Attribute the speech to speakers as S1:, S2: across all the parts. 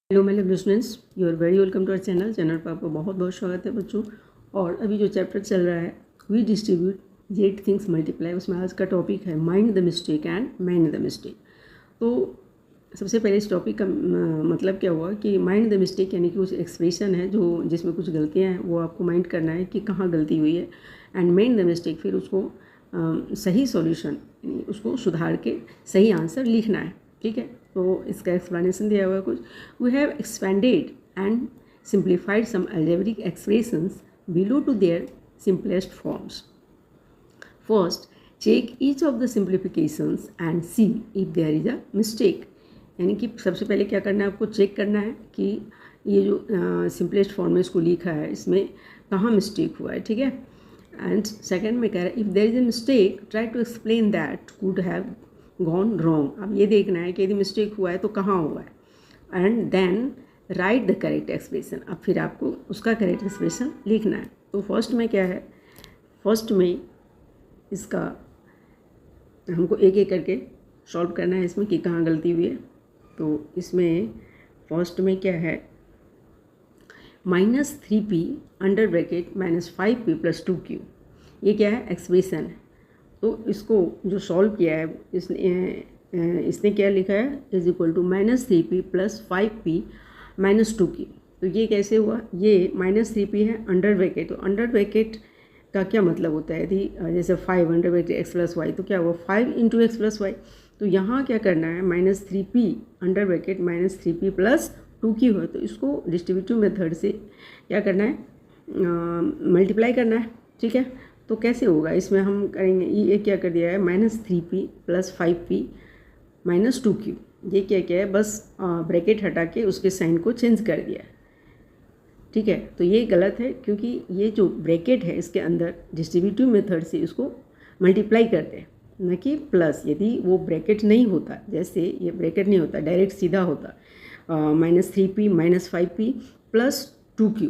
S1: Hello my lovely students, you are very welcome to our channel पर आपका बहुत बहुत स्वागत है बच्चों। और अभी जो चैप्टर चल रहा है we distribute yet things multiply, उसमें आज का टॉपिक है mind the mistake and mend the mistake. तो सबसे पहले इस टॉपिक का मतलब क्या हुआ कि माइंड द मिस्टेक यानी कि कुछ एक्सप्रेशन है जो जिसमें कुछ गलतियाँ हैं, वो आपको माइंड करना है कि कहाँ गलती हुई है। एंड मैंड द मिस्टेक, फिर उसको सही सॉल्यूशन उसको सुधार के सही आंसर लिखना है। ठीक है, तो इसका एक्सप्लेनेशन दिया हुआ है कुछ। We have expanded and simplified some algebraic expressions below to their simplest forms. First, check each of the simplifications and see if there is a mistake. यानी कि सबसे पहले क्या करना है, आपको चेक करना है कि ये जो सिंपलेस्ट फॉर्म में इसको लिखा है इसमें कहाँ मिस्टेक हुआ है। ठीक है, एंड सेकेंड में कह रहा है if there is a mistake try to explain that could have gone wrong. अब ये देखना है कि यदि मिस्टेक हुआ है तो कहाँ हुआ है, and then write the correct expression. अब फिर आपको उसका करेक्ट एक्सप्रेशन लिखना है। तो फर्स्ट में क्या है, फर्स्ट में इसका हमको एक एक करके सॉल्व करना है इसमें कि कहाँ गलती हुई है। तो इसमें फर्स्ट में क्या है, -3p under bracket -5p + 2q, ये क्या है, एक्सप्रेशन है। तो इसको जो सॉल्व किया है इसने क्या लिखा है, is equal to -3p + 5p - 2q। तो ये कैसे हुआ, ये -3p है अंडर ब्रैकेट। तो अंडर ब्रैकेट का क्या मतलब होता है, यदि जैसे 5 अंडर ब्रैकेट x + y, तो क्या हुआ 5 × x + y। तो यहाँ क्या करना है, -3p under bracket -3p + 2q है। तो इसको डिस्ट्रीब्यूटिव मेथड से क्या करना है, मल्टीप्लाई करना है। ठीक है, तो कैसे होगा, इसमें हम करेंगे, ये क्या कर दिया है, -3p + 5p - 2q। ये क्या क्या है, बस ब्रैकेट हटा के उसके साइन को चेंज कर दिया है। ठीक है, तो ये गलत है क्योंकि ये जो ब्रैकेट है इसके अंदर डिस्ट्रीब्यूटिव मेथड से इसको मल्टीप्लाई करते हैं, न कि प्लस। यदि वो ब्रैकेट नहीं होता, जैसे ये ब्रैकेट नहीं होता, डायरेक्ट सीधा होता -3p - 5p + 2q,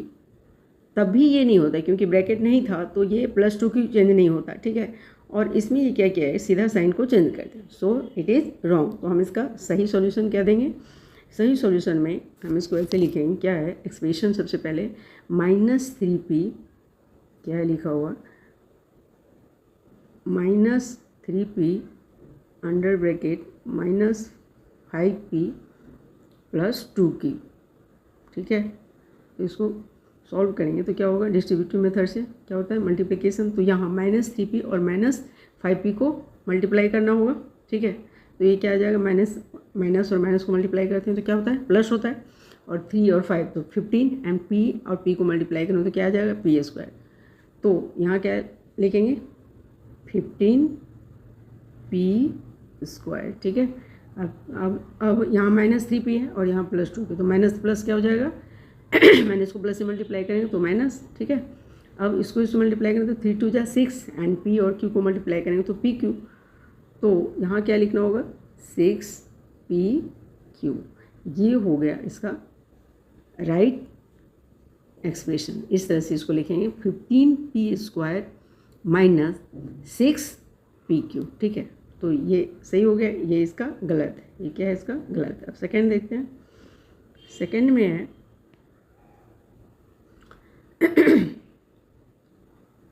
S1: तब भी ये नहीं होता क्योंकि ब्रैकेट नहीं था, तो ये +2q चेंज नहीं होता। ठीक है, और इसमें ये क्या किया है, सीधा साइन को चेंज कर दिया। सो इट इज़ रॉन्ग। तो हम इसका सही सॉल्यूशन क्या देंगे, सही सॉल्यूशन में हम इसको ऐसे लिखेंगे, क्या है एक्सप्रेशन, सबसे पहले -3p, क्या है लिखा हुआ, -3p under bracket -5p + 2q। ठीक है, तो इसको सॉल्व करेंगे तो क्या होगा, डिस्ट्रीब्यूटिव मेथड से क्या होता है, मल्टीप्लिकेशन। तो यहाँ -3p और -5p को मल्टीप्लाई करना होगा। ठीक है, तो ये क्या आ जाएगा, माइनस और माइनस को मल्टीप्लाई करते हैं तो क्या होता है, प्लस होता है। और 3 और 5 तो 15, एंड p और p को मल्टीप्लाई करें तो क्या आ जाएगा, p²। तो यहाँ क्या लिखेंगे, 15p²। ठीक है, अब यहाँ -3p है और यहाँ +2p, तो माइनस प्लस क्या हो जाएगा, माइनस को प्लस से मल्टीप्लाई करेंगे तो माइनस। ठीक है, अब इसको इससे मल्टीप्लाई करेंगे तो 3 × 2 = 6, एंड p और q को मल्टीप्लाई करेंगे तो pq। तो यहाँ क्या लिखना होगा, 6pq। ये हो गया इसका राइट एक्सप्रेशन। इस तरह से इसको लिखेंगे, 15p² - 6pq। ठीक है, तो ये सही हो गया, ये इसका गलत है। ये क्या है, इसका गलत है। अब सेकेंड देखते हैं, सेकेंड में है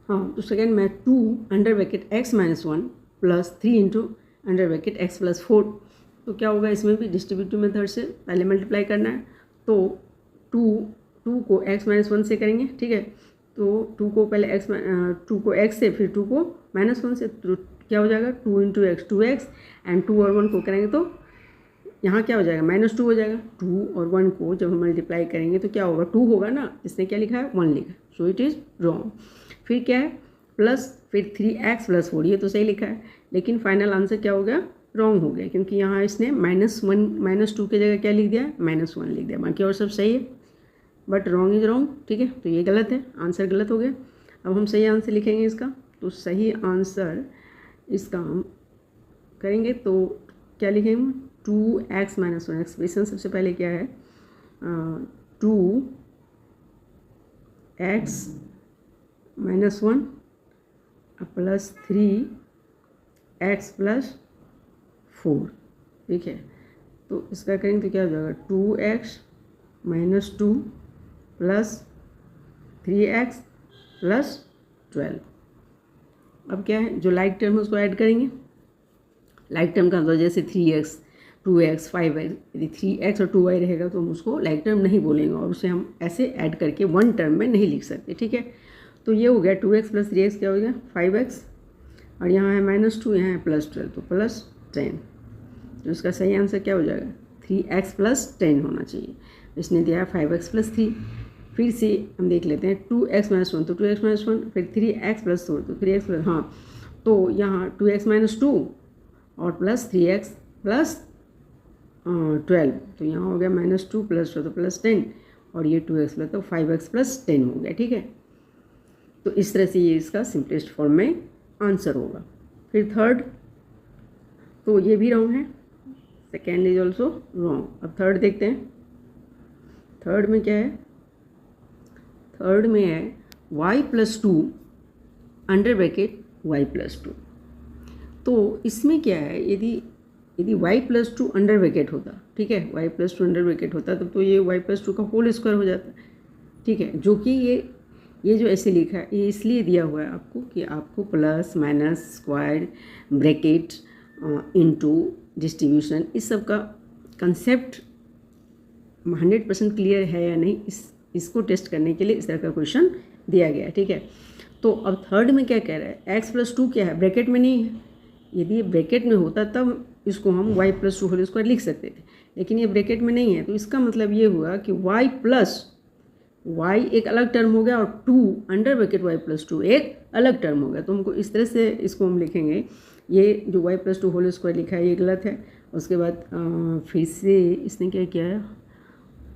S1: हाँ, तो सेकेंड में 2 under bracket x - 1 + 3 × under bracket x + 4। तो क्या होगा, इसमें भी डिस्ट्रीब्यूटिव मेथड से पहले मल्टीप्लाई करना है। तो 2 को x - 1 से करेंगे। ठीक है, तो 2 को पहले टू को x से, फिर 2 को -1 से, तो क्या हो जाएगा, 2 × x 2x, एंड 2 और 1 को करेंगे तो यहाँ क्या हो जाएगा, -2 हो जाएगा। 2 और 1 को जब हम मल्टीप्लाई करेंगे तो क्या होगा, 2 होगा ना, इसने क्या लिखा है, 1 लिखा है। सो इट इज़ रॉन्ग। फिर क्या है, प्लस, फिर 3x + 4, ये तो सही लिखा है, लेकिन फाइनल आंसर क्या हो गया, रॉन्ग हो गया, क्योंकि यहाँ इसने -1 -2 की जगह क्या लिख दिया, -1 लिख दिया। बाकी और सब सही है, बट रॉन्ग इज़ रॉन्ग। ठीक है, तो ये गलत है, आंसर गलत हो गया। अब हम सही आंसर लिखेंगे इसका। तो सही आंसर इसका हम करेंगे तो क्या लिखेंगे, 2x - 1। एक्सप्रेशन सबसे पहले क्या है, 2x - 1 + 3x + 4। ठीक है, तो इसका करेंगे तो क्या हो जाएगा, 2x -2 प्लस 3x प्लस 12। अब क्या है, जो लाइक टर्म है उसको ऐड करेंगे। लाइक टर्म का मतलब जैसे 3x 2x 5x, यदि 3x और 2y रहेगा तो हम उसको लाइक टर्म नहीं बोलेंगे और उसे हम ऐसे ऐड करके वन टर्म में नहीं लिख सकते, ठीक है। तो ये हो गया 2x प्लस 3x क्या हो गया 5x, और यहाँ है -2, यहाँ है +12 तो +10। तो इसका सही आंसर क्या हो जाएगा 3x प्लस 10 होना चाहिए। इसने दिया है 5x प्लस 3। फिर से हम देख लेते हैं 2x माइनस 1 तो 2x माइनस 1, फिर 3x प्लस 4 तो 3x प्लस, हाँ तो यहाँ 2x माइनस 2 और प्लस 3x प्लस 12 तो यहाँ हो गया -2 प्लस 2 तो +10, और ये 2x प्लस तो 5x प्लस 10 हो गया, ठीक है। तो इस तरह से ये इसका सिंपलेस्ट फॉर्म में आंसर होगा। फिर थर्ड, तो ये भी रॉन्ग है, सेकेंड इज ऑल्सो रॉन्ग। अब थर्ड देखते हैं। थर्ड में क्या है, थर्ड में है y plus 2 under bracket y plus 2। तो इसमें क्या है, यदि y प्लस 2 अंडर ब्रैकेट होता, ठीक है, y प्लस 2 अंडर ब्रैकेट होता तो ये y प्लस 2 का होल स्क्वायर हो जाता, ठीक है। जो कि ये जो ऐसे लिखा है ये इसलिए दिया हुआ है आपको कि आपको plus minus square bracket into distribution इस सब का कंसेप्ट 100% क्लियर है या नहीं, इसको टेस्ट करने के लिए इस तरह का क्वेश्चन दिया गया है, ठीक है। तो अब थर्ड में क्या कह रहा है, x प्लस 2 क्या है, ब्रैकेट में नहीं है। यदि ये ब्रैकेट में होता तब इसको हम y प्लस 2 होल स्क्वायर लिख सकते थे, लेकिन ये ब्रैकेट में नहीं है। तो इसका मतलब ये हुआ कि y प्लस y एक अलग टर्म हो गया और 2 अंडर ब्रैकेट y प्लस 2 एक अलग टर्म हो गया। तो हमको इस तरह से इसको हम लिखेंगे, ये जो y प्लस 2 होल स्क्वायर लिखा है ये गलत है। उसके बाद फिर से इसने क्या किया है,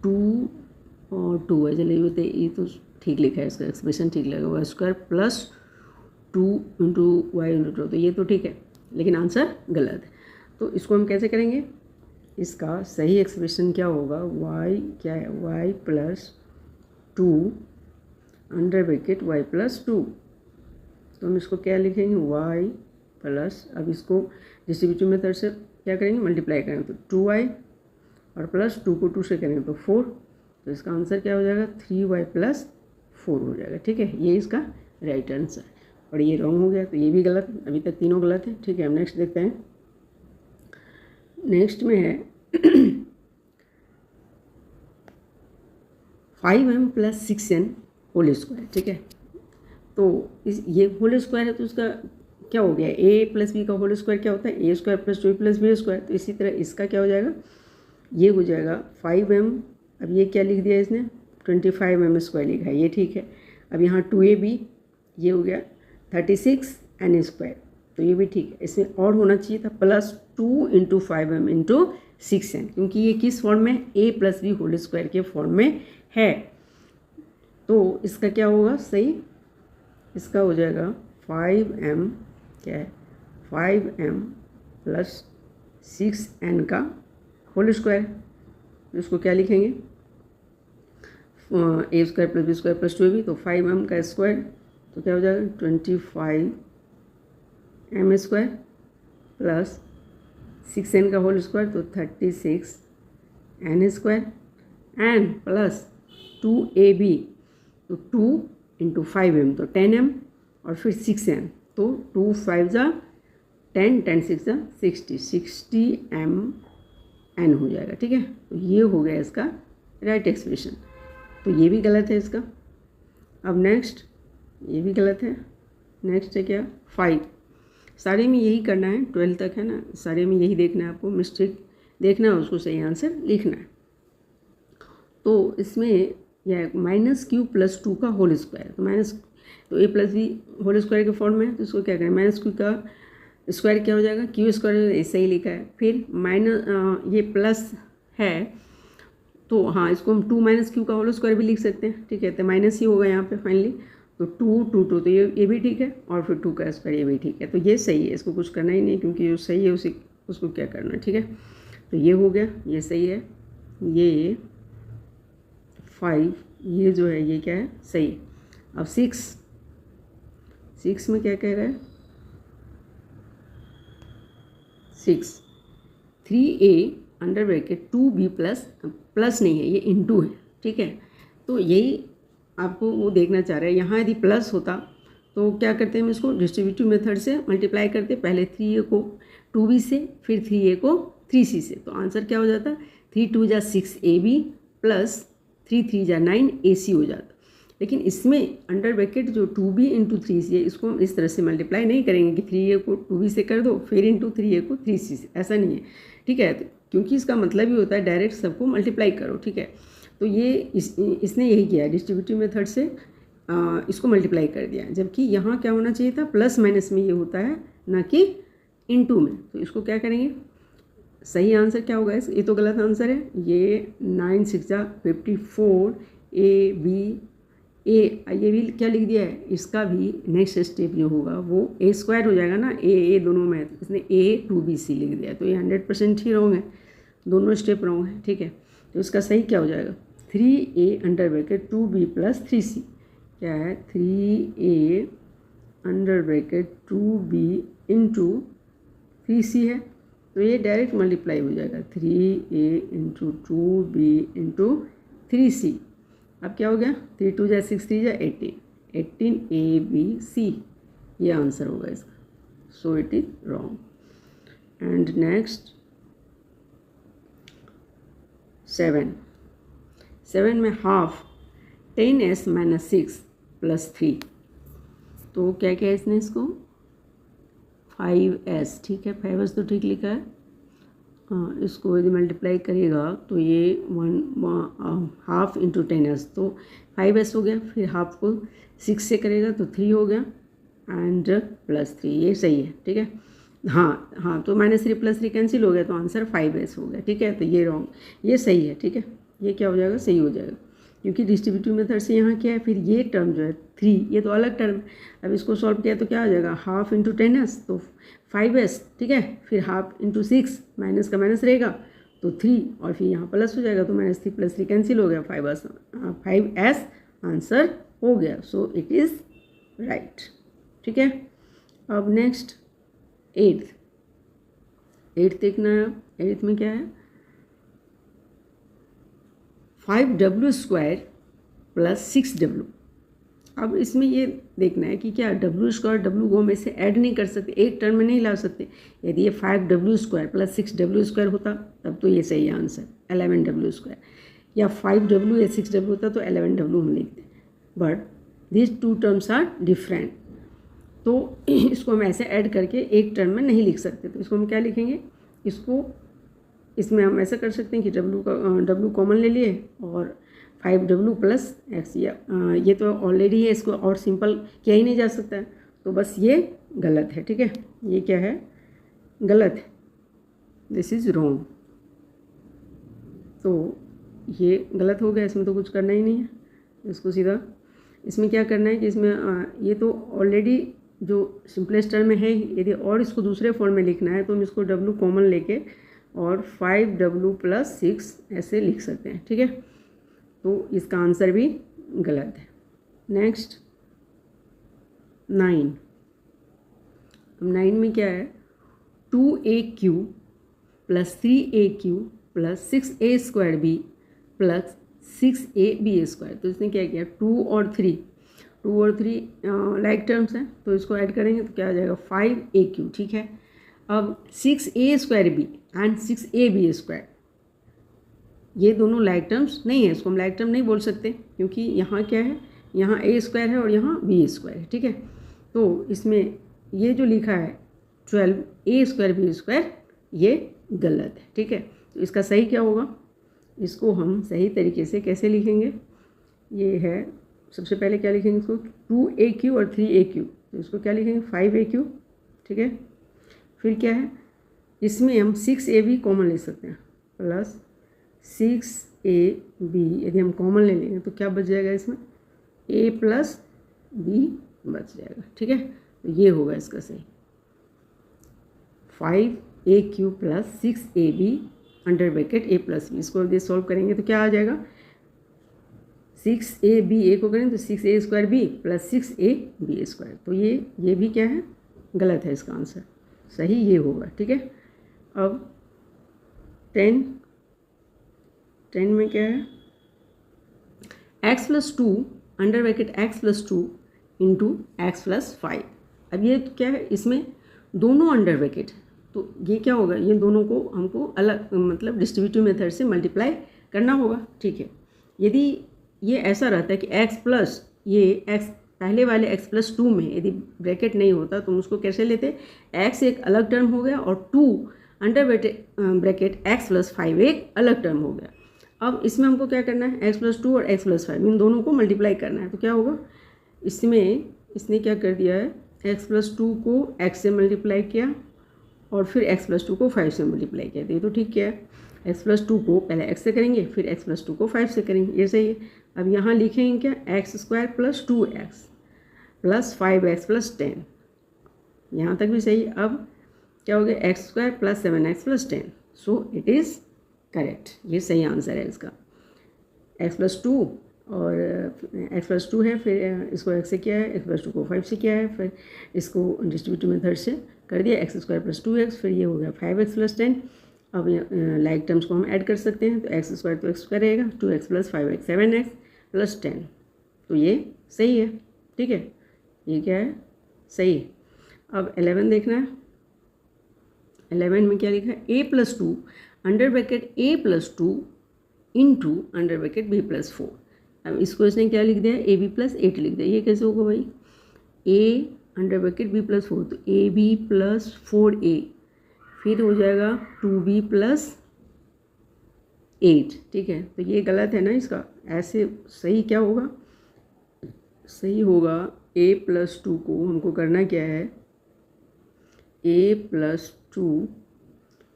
S1: 2 और 2 है, चलिए ये तो ठीक लिखा है, इसका एक्सप्रेशन ठीक लगेगा, Y square plus 2 into Y into 2, तो ये तो ठीक है, लेकिन आंसर गलत है। तो इसको हम कैसे करेंगे, इसका सही एक्सप्रेशन क्या होगा, y क्या है, y plus 2 under bracket y plus 2। तो हम इसको क्या लिखेंगे, y प्लस, अब इसको डिस्ट्रीब्यूटिव मेथड से क्या करेंगे, मल्टीप्लाई करेंगे तो 2y और प्लस 2 को 2 से करेंगे तो 4। तो इसका आंसर क्या हो जाएगा 3y प्लस 4 हो जाएगा, ठीक है। ये इसका राइट आंसर, और ये रॉन्ग हो गया तो ये भी गलत, अभी तक तीनों गलत है, ठीक है। हम नेक्स्ट देखते हैं। नेक्स्ट में है 5m plus 6n whole square, ठीक है। तो ये होल स्क्वायर है तो उसका क्या हो गया, a प्लस बी का होल स्क्वायर क्या होता है, a square plus 2 plus B square. तो इसी तरह इसका क्या हो जाएगा, ये हो जाएगा 5m, अब ये क्या लिख दिया इसने 25m स्क्वायर लिखा है, ये ठीक है। अब यहाँ 2ab, ये हो गया 36n स्क्वायर, तो ये भी ठीक है। इसमें और होना चाहिए था plus 2 into 5m into 6n, क्योंकि ये किस फॉर्म में, a plus B whole square के फॉर्म में है। तो इसका क्या होगा सही, इसका हो जाएगा 5m क्या है, 5m प्लस 6n का होल स्क्वायर। तो इसको क्या लिखेंगे, a square plus B square plus 2ab, तो 5m का स्क्वायर तो क्या हो जाएगा 25m स्क्वायर प्लस 6n का होल स्क्वायर तो 36n square and plus 2ab तो 2 इंटू 5m तो 10m और फिर 6n तो 2 5 जा 10 10 6 जा 60m हो जाएगा, ठीक है। तो ये हो गया इसका राइट एक्सप्रेशन। तो ये भी गलत है इसका। अब नेक्स्ट, ये भी गलत है। नेक्स्ट है क्या 5, सारे में यही करना है, 12 तक है ना, सारे में यही देखना है आपको, मिस्टेक देखना है, उसको सही आंसर लिखना है। तो इसमें यह -q प्लस 2 का होल स्क्वायर, तो a plus B whole square के फॉर्म में है, तो इसको क्या करें, -q का स्क्वायर क्या हो जाएगा, q स्क्वायर ऐसे ही लिखा है। फिर ये प्लस है तो हाँ, इसको हम 2 - q का होल स्क्वायर भी लिख सकते हैं, ठीक है। तो माइनस ही होगा यहाँ पे फाइनली, तो 2 2 2 तो ये भी ठीक है, और फिर 2 का स्क्वायर ये भी ठीक है। तो ये सही है, इसको कुछ करना ही नहीं, क्योंकि जो सही है उसको क्या करना है, ठीक है। तो ये हो गया, ये सही है, ये 5 ये जो है ये क्या है सही। अब 6 में क्या कह रहा है, 6 3a under bracket 2b plus plus नहीं है, ये इंटू है, ठीक है। तो यही आपको वो देखना चाह रहे हैं। यहाँ यदि प्लस होता तो क्या करते हैं, हम इसको डिस्ट्रीब्यूटिव मेथड से मल्टीप्लाई करते, पहले 3a को 2b से, फिर 3a को 3c से। तो आंसर क्या हो जाता, 3 2 जा 6ab प्लस 3 3 जा 9ac हो जाता। लेकिन इसमें अंडर ब्रैकेट जो 2b इंटू 3c है, इसको हम इस तरह से मल्टीप्लाई नहीं करेंगे कि 3a को 2b से कर दो फिर इंटू 3a को 3c से, ऐसा नहीं है, ठीक है। क्योंकि इसका मतलब ही होता है डायरेक्ट सबको मल्टीप्लाई करो, ठीक है। तो ये इसने यही किया, डिस्ट्रीब्यूटिव मेथड से इसको मल्टीप्लाई कर दिया। जबकि यहाँ क्या होना चाहिए था, प्लस माइनस में ये होता है, ना कि इनटू में। तो इसको क्या करेंगे, सही आंसर क्या होगा, ये तो गलत आंसर है। ये 9 6 जा 54 ये भी क्या लिख दिया है, इसका भी नेक्स्ट स्टेप जो होगा वो a² हो जाएगा ना, ए दोनों में, इसने a 2bc लिख दिया। तो ये 100% ही रॉन्ग है, दोनों स्टेप रॉन्ग है, ठीक है। तो इसका सही क्या हो जाएगा, 3a under bracket 2b plus 3c, क्या है 3a under bracket 2b into 3c है। तो ये डायरेक्ट मल्टीप्लाई हो जाएगा, 3a into 2b into 3c। अब क्या हो गया, 3 2 जा 6 3 जा 18 ये आंसर होगा इसका। So it is wrong. And next 7 में हाफ 10s माइनस 6 प्लस 3। तो क्या क्या है इसने, इसको 5s, ठीक है, 5s तो ठीक लिखा है। इसको यदि मल्टीप्लाई करेगा तो ये 1/2 इंटू 10s, तो 5s हो गया। फिर हाफ को 6 से करेगा तो 3 हो गया एंड प्लस 3, ये सही है, ठीक है। हाँ, तो -3 + 3 कैंसिल हो गया, तो आंसर 5s हो गया, ठीक है। तो ये रॉन्ग, ये सही है, ठीक है। ये क्या हो जाएगा, सही हो जाएगा, क्योंकि डिस्ट्रीब्यूटिव मेथड से यहाँ क्या है, फिर ये टर्म जो है 3, ये तो अलग टर्म है। अब इसको सॉल्व किया तो क्या हो जाएगा, हाफ इंटू 10s तो 5s, ठीक है। फिर हाफ इंटू 6, माइनस का माइनस रहेगा तो 3, और फिर यहाँ प्लस हो जाएगा तो -3 + 3 कैंसिल हो गया, 5s आंसर हो गया। सो इट इज़ राइट, ठीक है। अब नेक्स्ट 8th देखना है। 8th में क्या है, 5w² प्लस 6w। अब इसमें ये देखना है कि क्या w² w को में से ऐड नहीं कर सकते, एक टर्म में नहीं ला सकते। यदि ये 5w² प्लस 6w² होता तब तो ये सही आंसर 11w², या 5w या 6w होता तो 11w हम लिखते। But this two terms are different, तो इसको हम ऐसे ऐड करके एक टर्म में नहीं लिख सकते। तो इसको हम क्या लिखेंगे, इसमें हम ऐसा कर सकते हैं कि w कॉमन ले लिए और 5w प्लस x, ये तो ऑलरेडी है, इसको और सिंपल किया ही नहीं जा सकता है, तो बस ये गलत है, ठीक है। ये क्या है, गलत है, दिस इज़ रॉन्ग। तो ये गलत हो गया, इसमें तो कुछ करना ही नहीं है। इसको सीधा इसमें क्या करना है कि इसमें ये तो ऑलरेडी जो सिंपलेस्ट टर्म में है, यदि और इसको दूसरे फॉर्म में लिखना है तो हम इसको w कॉमन लेके और 5w प्लस 6 ऐसे लिख सकते हैं, ठीक है। तो इसका आंसर भी गलत है। नेक्स्ट 9। अब 9 में क्या है, 2aq plus 3aq plus 6a² plus 6ab²। तो इसने क्या किया, 2 और 3 लाइक टर्म्स हैं, तो इसको ऐड करेंगे तो क्या आ जाएगा, 5aq, ठीक है। अब 6a² एंड 6ab², ये दोनों लाइक टर्म्स नहीं है, इसको हम लाइक टर्म नहीं बोल सकते, क्योंकि यहाँ क्या है, यहाँ a² है और यहाँ b² है, ठीक है। तो इसमें ये जो लिखा है 12a² b², ये गलत है, ठीक है। तो इसका सही क्या होगा, इसको हम सही तरीके से कैसे लिखेंगे, ये है, सबसे पहले क्या लिखेंगे इसको, 2aq और 3aq, तो इसको क्या लिखेंगे, 5aq, ठीक है। फिर क्या है, इसमें हम 6ab कॉमन ले सकते हैं, प्लस 6ab, यदि हम कॉमन ले लेंगे तो क्या बच जाएगा, इसमें a प्लस b बच जाएगा, ठीक है। तो ये होगा इसका सही, 5aq plus 6ab under bracket a plus b। इसको यदि सॉल्व करेंगे तो क्या आ जाएगा, 6ab a को करें तो 6a² b प्लस 6ab²। तो ये भी क्या है, गलत है, इसका आंसर सही ये होगा, ठीक है। अब 10 10 में क्या है, x+2 under bracket x+2 into x+5। अब ये क्या है, इसमें दोनों अंडर ब्रैकेट, तो ये क्या होगा, ये दोनों को हमको अलग मतलब डिस्ट्रीब्यूटिव मेथड से मल्टीप्लाई करना होगा। ठीक है, यदि ये ऐसा रहता है कि x प्लस ये x पहले वाले x+2 में यदि ब्रैकेट नहीं होता तो हम उसको कैसे लेते, x एक अलग टर्म हो गया और 2 अंडर ब्रैकेट x+5 एक अलग टर्म हो गया। अब इसमें हमको क्या करना है, x+2 और x+5 इन दोनों को मल्टीप्लाई करना है। तो क्या होगा, इसमें इसने क्या कर दिया है, x+2 को x से मल्टीप्लाई किया और फिर x+2 को 5 से मल्टीप्लाई किया। ये तो ठीक किया है, x+2 को पहले x से करेंगे फिर x+2 को 5 से करेंगे, ये सही है। अब यहाँ लिखेंगे क्या, x² + 2x + 5x + 10, यहाँ तक भी सही। अब क्या हो गया, x² + 7x + 10, so it is correct, ये सही आंसर है इसका। x+2 और x+2 है, फिर इसको x से किया है, x+2 को 5 से किया है, फिर इसको डिस्ट्रीब्यूटिव मेथड से कर दिया, x² + 2x, फिर ये हो गया 5x + 10। अब लाइक टर्म्स को हम ऐड कर सकते हैं, तो x² तो x का रहेगा, 2x + 5x 7x + 10, तो ये सही है। ठीक है, ये क्या है, सही है। अब 11 देखना है, 11 में क्या लिखा है, a+2 under bracket a+2 into under bracket b+4। अब इसको इसने क्या लिख दिया, ab + 8 लिख दिया। ये कैसे होगा भाई, a अंडर ब्रैकेट b+4, तो ab + 4a, फिर हो जाएगा 2b + 8। ठीक है, तो ये गलत है ना इसका, ऐसे सही क्या होगा, सही होगा a+2 को हमको करना क्या है, a+2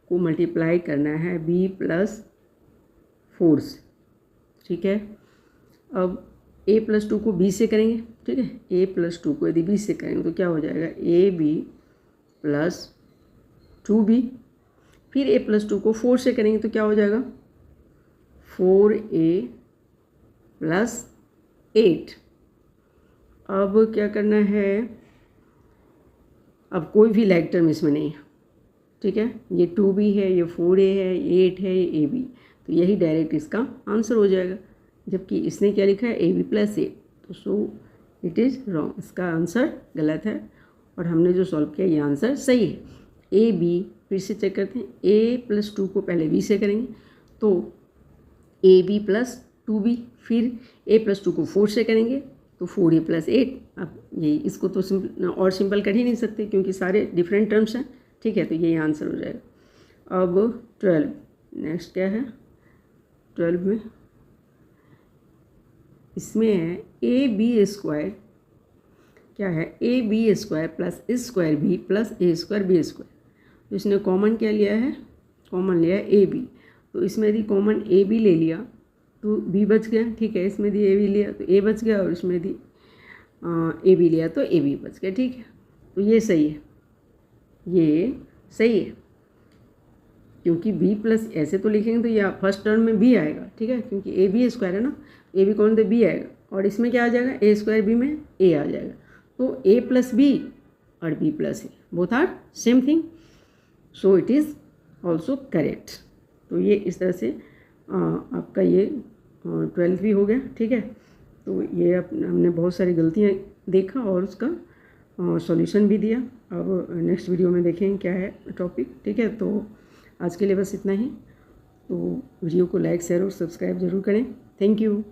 S1: को मल्टीप्लाई करना है b+4 से। ठीक है, अब a+2 को b से करेंगे। ठीक है, a+2 को यदि b से करेंगे तो क्या हो जाएगा, ab + 2b, फिर a+2 को 4 से करेंगे तो क्या हो जाएगा, 4a + 8। अब क्या करना है, अब कोई भी लाइक टर्म इसमें नहीं है। ठीक है, ये 2b है, ये 4a है, ये 8 है, ये ab, तो यही डायरेक्ट इसका आंसर हो जाएगा। जबकि इसने क्या लिखा है, ab + 8, तो सो इट इज़ रॉन्ग, इसका आंसर गलत है और हमने जो सॉल्व किया ये आंसर सही है। ए बी फिर से चेक करते हैं, a+2 को पहले b से करेंगे तो ab + 2b, फिर a+2 को 4 से करेंगे तो 4a + 8। अब ये इसको तो और सिंपल कर ही नहीं सकते क्योंकि सारे डिफरेंट टर्म्स हैं। ठीक है, तो यही आंसर हो जाएगा। अब 12, नेक्स्ट क्या है, 12 में इसमें है ab² क्या है, ab² + a² b + a² b²। तो इसने कॉमन क्या लिया है, कॉमन लिया है ab, तो इसमें यदि कॉमन ab ले लिया तो b बच गया। ठीक है, इसमें यदि ab लिया तो a बच गया और इसमें यदि ab लिया तो ab बच गया। ठीक है, तो ये सही है, ये सही है क्योंकि b+ ऐसे तो लिखेंगे तो या फर्स्ट टर्म में b आएगा। ठीक है, क्योंकि ab² है ना, ab कौन तो b आएगा और इसमें क्या आ जाएगा, a² b में a आ जाएगा, तो a + b और b + a both are same thing, so it is also correct. तो ये इस तरह से आपका ये 12 भी हो गया। ठीक है, तो ये हमने बहुत सारी गलतियाँ देखा और उसका सॉल्यूशन भी दिया। अब नेक्स्ट वीडियो में देखेंगे क्या है टॉपिक। ठीक है, तो आज के लिए बस इतना ही। तो वीडियो को लाइक, शेयर और सब्सक्राइब ज़रूर करें। Thank you.